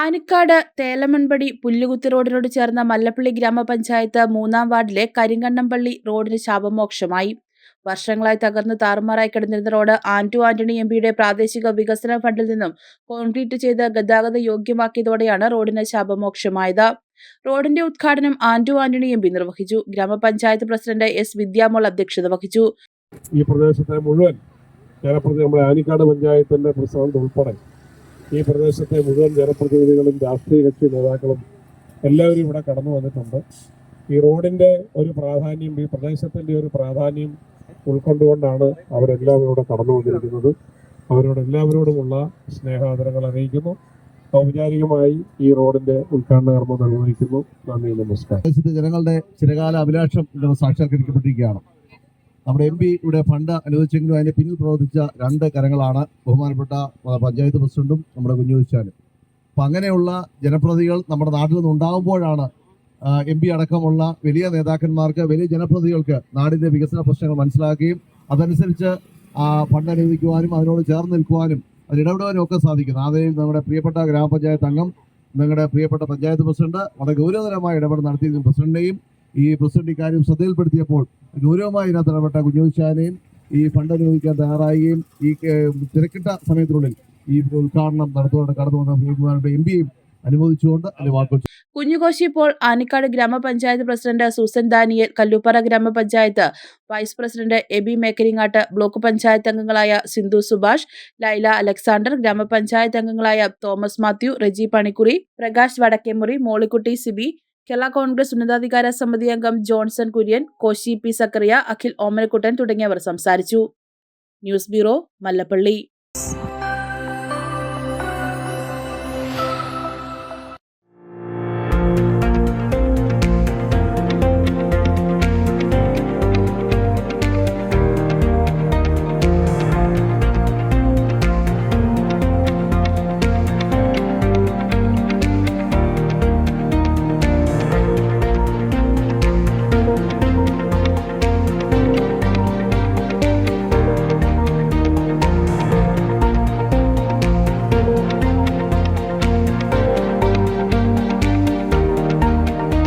ആനിക്കാട് തേലമൺപടി പുല്ലുകുത്തി റോഡിനോട് ചേർന്ന മല്ലപ്പള്ളി ഗ്രാമപഞ്ചായത്ത് 3-ാം വാർഡിലെ കരിങ്കണ്ണംപള്ളി റോഡിന് ശാപമോക്ഷമായി. വർഷങ്ങളായി തകർന്ന് താറുമാറായി കിടന്നിരുന്ന റോഡ് ആന്റു ആന്റണി എംപിയുടെ പ്രാദേശിക വികസന ഫണ്ടിൽ നിന്നും കോൺക്രീറ്റ് ചെയ്ത് ഗതാഗത യോഗ്യമാക്കിയതോടെയാണ് റോഡിന് ശാപമോക്ഷമായത്. റോഡിന്റെ ഉദ്ഘാടനം ആന്റു ആന്റണി എംപി നിർവഹിച്ചു. ഗ്രാമപഞ്ചായത്ത് പ്രസിഡന്റ് എസ് വിദ്യാമോൾ അധ്യക്ഷത വഹിച്ചു. ഈ പ്രദേശത്തെ മുഴുവൻ നമ്മുടെ ആനിക്കാട് പഞ്ചായത്തിന്റെ പ്രസിഡന്റ് ഉൾപ്പെടെ ഈ പ്രദേശത്തെ മുഴുവൻ ജനപ്രതിനിധികളും രാഷ്ട്രീയ കക്ഷി നേതാക്കളും എല്ലാവരും ഇവിടെ കടന്നു വന്നിട്ടുണ്ട്. ഈ റോഡിന്റെ ഒരു പ്രാധാന്യം, ഈ പ്രദേശത്തിന്റെ ഒരു പ്രാധാന്യം ഉൾക്കൊണ്ടുകൊണ്ടാണ് അവരെല്ലാം ഇവിടെ കടന്നു വന്നിരിക്കുന്നത്. അവരോട് എല്ലാവരോടുമുള്ള സ്നേഹാദരങ്ങൾ അറിയിക്കുന്നു. ഔപചാരികമായി ഈ റോഡിന്റെ ഉദ്ഘാടന കർമ്മം നിർവഹിക്കുന്നു. നന്ദി, നമസ്കാരം. ജനങ്ങളുടെ ചിരകാല അഭിലാഷം സാക്ഷാത്കരിക്കപ്പെട്ടിരിക്കുകയാണ്. നമ്മുടെ എം പി ഇവിടെ ഫണ്ട് അനുവദിച്ചെങ്കിലും അതിന്റെ പിന്നിൽ പ്രവർത്തിച്ച 2 കരങ്ങളാണ് ബഹുമാനപ്പെട്ട പഞ്ചായത്ത് പ്രസിഡന്റും നമ്മുടെ കുഞ്ഞുച്ചാനും. അപ്പം അങ്ങനെയുള്ള ജനപ്രതിനിധികൾ നമ്മുടെ നാട്ടിൽ നിന്ന് ഉണ്ടാകുമ്പോഴാണ് എം പി അടക്കമുള്ള വലിയ നേതാക്കന്മാർക്ക്, വലിയ ജനപ്രതിനിധികൾക്ക് നാടിന്റെ വികസന പ്രശ്നങ്ങൾ മനസ്സിലാക്കുകയും അതനുസരിച്ച് ഫണ്ട് അനുവദിക്കുവാനും അതിനോട് ചേർന്ന് നിൽക്കുവാനും അതിലിടപെടാനും ഒക്കെ സാധിക്കുന്നു. അതിൽ നമ്മുടെ പ്രിയപ്പെട്ട ഗ്രാമപഞ്ചായത്ത് അംഗം, നിങ്ങളുടെ പ്രിയപ്പെട്ട പഞ്ചായത്ത് പ്രസിഡന്റ് വളരെ ഗൗരവതരമായ ഇടപെടൽ നടത്തിയതിനും പ്രസിഡന്റിനെയും ഈ പ്രസിഡന്റ് ഇക്കാര്യം ശ്രദ്ധയിൽപ്പെടുത്തിയപ്പോൾ ഗൗരവമായി ഇതിനകത്ത് ഇടപെട്ട കുഞ്ഞുച്ചാനെയും ഈ ഫണ്ട് അനുവദിക്കാൻ തയ്യാറാവുകയും ഈ തിരക്കിട്ട സമയത്തിനുള്ളിൽ ഈ ഉദ്ഘാടനം നടത്തുകൊണ്ട് കടന്നു വന്ന എം പിയും അനുമോദിച്ചുകൊണ്ട് അതിന് വാക്കുകൾ. കുഞ്ഞുകോശി പോൾ, ആനിക്കാട് ഗ്രാമപഞ്ചായത്ത് പ്രസിഡന്റ് സൂസൻ ദാനിയേൽ, കല്ലുപ്പാറ ഗ്രാമപഞ്ചായത്ത് vice president Eby Mekkaringattu, block panchayat അംഗങ്ങളായ സിന്ധു സുഭാഷ്, ലൈല അലക്സാണ്ടർ, ഗ്രാമപഞ്ചായത്ത് അംഗങ്ങളായ തോമസ് മാത്യു, റെജി പണിക്കുറി, പ്രകാശ് വടക്കേമുറി, മോളിക്കുട്ടി സിബി, കേരള കോൺഗ്രസ് ഉന്നതാധികാര സമിതി അംഗം ജോൺസൺ കുര്യൻ, കോശി പി സക്കറിയ, അഖിൽ ഓമനക്കുട്ടൻ തുടങ്ങിയവർ സംസാരിച്ചു. News bureau, Mallappally.